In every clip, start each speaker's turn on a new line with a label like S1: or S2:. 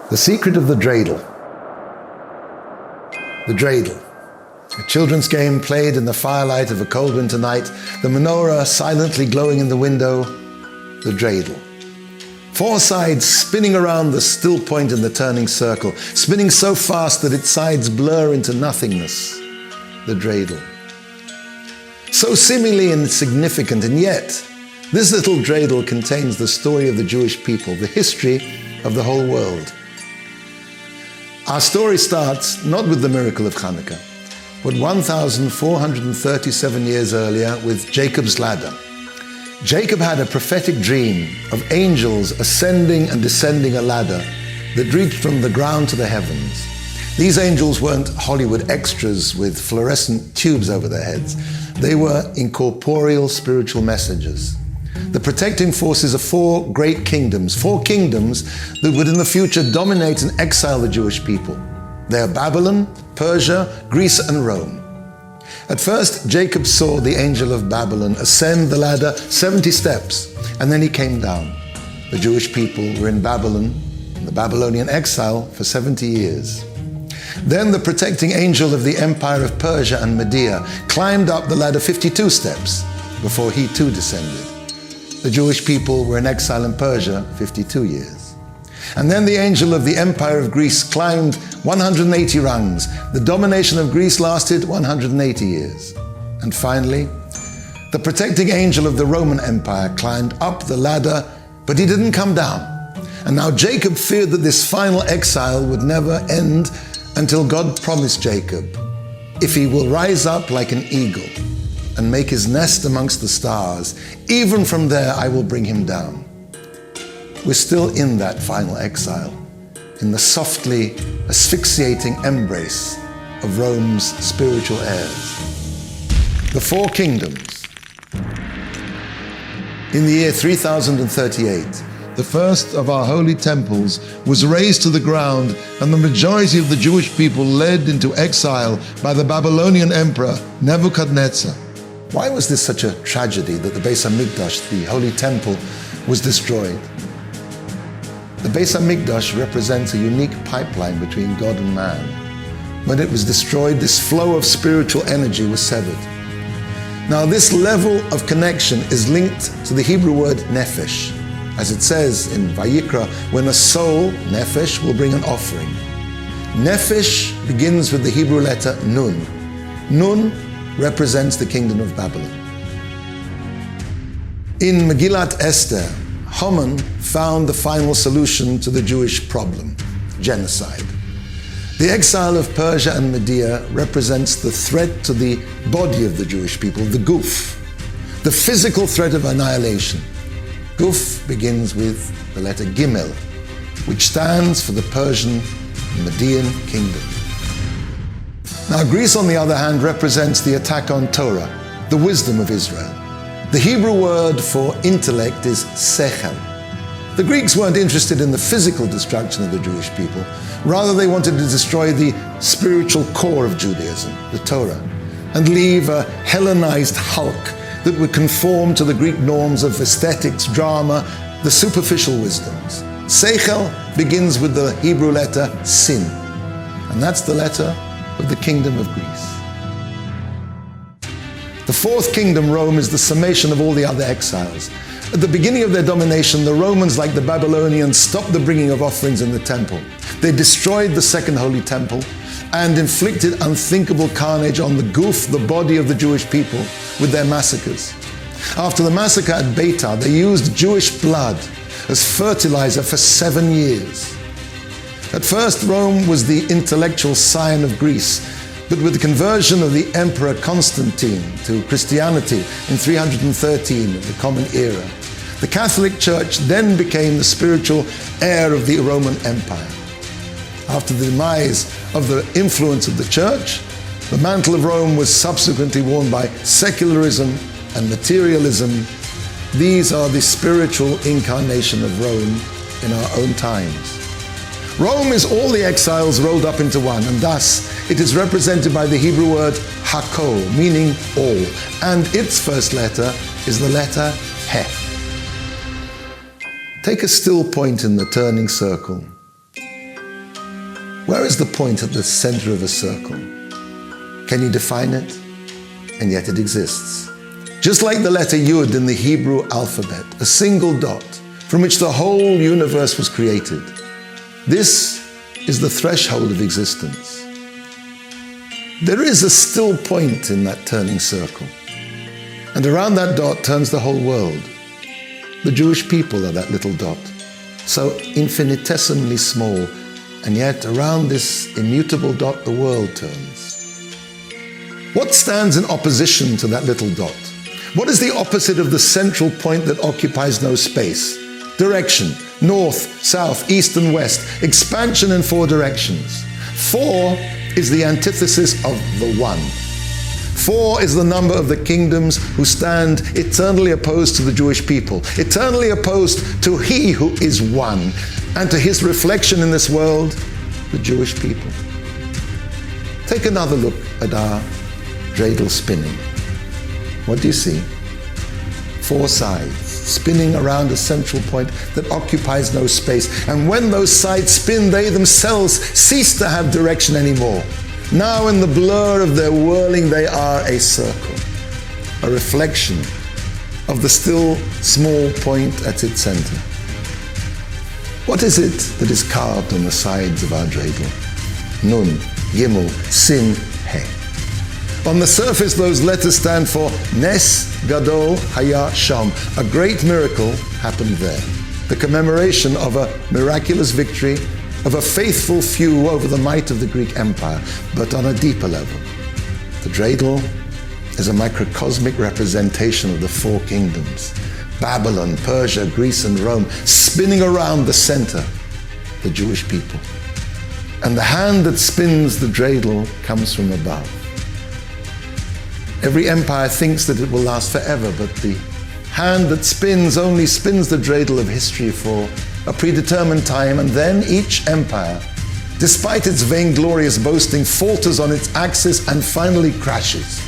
S1: The secret of the Dreidel. The Dreidel. A children's game played in the firelight of a cold winter night, the menorah silently glowing in the window, the Dreidel. Four sides spinning around the still point in the turning circle, spinning so fast that its sides blur into nothingness, the Dreidel. So seemingly insignificant, and yet this little Dreidel contains the story of the Jewish people, the history of the whole world. Our story starts not with the miracle of Hanukkah, but 1,437 years earlier with Jacob's ladder. Jacob had a prophetic dream of angels ascending and descending a ladder that reached from the ground to the heavens. These angels weren't Hollywood extras with fluorescent tubes over their heads. They were incorporeal spiritual messengers. The protecting forces of four great kingdoms, that would in the future dominate and exile the Jewish people. They are Babylon, Persia, Greece, and Rome. At first, Jacob saw the angel of Babylon ascend the ladder 70 steps, and then he came down. The Jewish people were in Babylon, in the Babylonian exile, for 70 years. Then the protecting angel of the empire of Persia and Media climbed up the ladder 52 steps before he too descended. The Jewish people were in exile in Persia 52 years. And then the angel of the empire of Greece climbed 180 rungs. The domination of Greece lasted 180 years. And finally, the protecting angel of the Roman Empire climbed up the ladder, but he didn't come down. And now Jacob feared that this final exile would never end until God promised Jacob, if he will rise up like an eagle and make his nest amongst the stars, even from there I will bring him down. We're still in that final exile, in the softly asphyxiating embrace of Rome's spiritual heirs. The four kingdoms. In the year 3038, the first of our holy temples was razed to the ground, and the majority of the Jewish people led into exile by the Babylonian emperor Nebuchadnezzar. Why was this such a tragedy that the Beis HaMikdash, the holy temple, was destroyed? The Beis HaMikdash represents a unique pipeline between God and man. When it was destroyed, this flow of spiritual energy was severed. Now, this level of connection is linked to the Hebrew word nefesh. As it says in Vayikra, when a soul, nefesh, will bring an offering. Nefesh begins with the Hebrew letter nun. Nun represents the kingdom of Babylon. In Megillat Esther, Haman found the final solution to the Jewish problem, genocide. The exile of Persia and Media represents the threat to the body of the Jewish people, the guf, the physical threat of annihilation. Guf begins with the letter Gimel, which stands for the Persian and Median kingdom. Now, Greece, on the other hand, represents the attack on Torah, the wisdom of Israel. The Hebrew word for intellect is sechel. The Greeks weren't interested in the physical destruction of the Jewish people. Rather, they wanted to destroy the spiritual core of Judaism, the Torah, and leave a Hellenized hulk that would conform to the Greek norms of aesthetics, drama, the superficial wisdoms. Seichel begins with the Hebrew letter sin, and that's the letter of the kingdom of Greece. The fourth kingdom, Rome, is the summation of all the other exiles. At the beginning of their domination, the Romans, like the Babylonians, stopped the bringing of offerings in the temple. They destroyed the second holy temple and inflicted unthinkable carnage on the guf, the body of the Jewish people, with their massacres. After the massacre at Beitar, they used Jewish blood as fertilizer for 7 years. At first, Rome was the intellectual scion of Greece, but with the conversion of the Emperor Constantine to Christianity in 313 of the Common Era, the Catholic Church then became the spiritual heir of the Roman Empire. After the demise of the influence of the Church, the mantle of Rome was subsequently worn by secularism and materialism. These are the spiritual incarnation of Rome in our own times. Rome is all the exiles rolled up into one, and thus it is represented by the Hebrew word hakol, meaning all, and its first letter is the letter he. Take a still point in the turning circle. Where is the point at the center of a circle? Can you define it? And yet it exists. Just like the letter Yud in the Hebrew alphabet, a single dot from which the whole universe was created. This is the threshold of existence. There is a still point in that turning circle. And around that dot turns the whole world. The Jewish people are that little dot, so infinitesimally small, and yet around this immutable dot the world turns. What stands in opposition to that little dot? What is the opposite of the central point that occupies no space? Direction, north, south, east and west, expansion in 4 directions. 4 is the antithesis of the one. 4 is the number of the kingdoms who stand eternally opposed to the Jewish people, eternally opposed to He who is one, and to His reflection in this world, the Jewish people. Take another look at our dreidel spinning. What do you see? 4 sides, spinning around a central point that occupies no space. And when those sides spin, they themselves cease to have direction anymore. Now in the blur of their whirling, they are a circle, a reflection of the still small point at its center. What is it that is carved on the sides of our dreidel? Nun, Gimel, Sin, He. On the surface, those letters stand for Nes Gadol Haya Sham. A great miracle happened there. The commemoration of a miraculous victory of a faithful few over the might of the Greek Empire, but on a deeper level. The dreidel is a microcosmic representation of the 4 kingdoms, Babylon, Persia, Greece, and Rome, spinning around the center, the Jewish people. And the hand that spins the dreidel comes from above. Every empire thinks that it will last forever, but the hand that spins only spins the dreidel of history for a predetermined time, and then each empire, despite its vainglorious boasting, falters on its axis and finally crashes.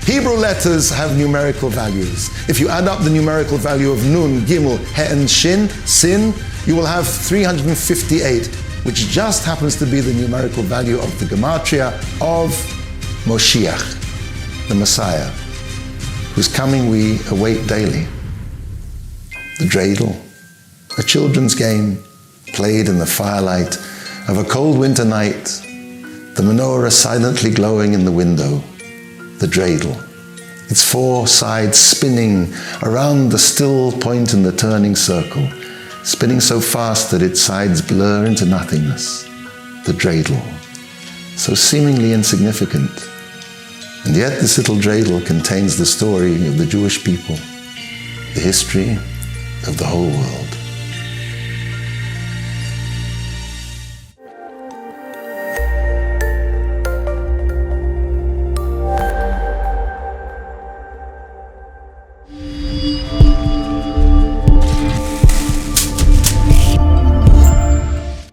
S1: Hebrew letters have numerical values. If you add up the numerical value of Nun, Gimel, He and Shin, Sin, you will have 358, which just happens to be the numerical value of the gematria of Moshiach, the Messiah, whose coming we await daily. The dreidel, a children's game played in the firelight of a cold winter night, the menorah silently glowing in the window, the dreidel, its 4 sides spinning around the still point in the turning circle, spinning so fast that its sides blur into nothingness, the dreidel, so seemingly insignificant. And yet this little dreidel contains the story of the Jewish people, the history of the whole world.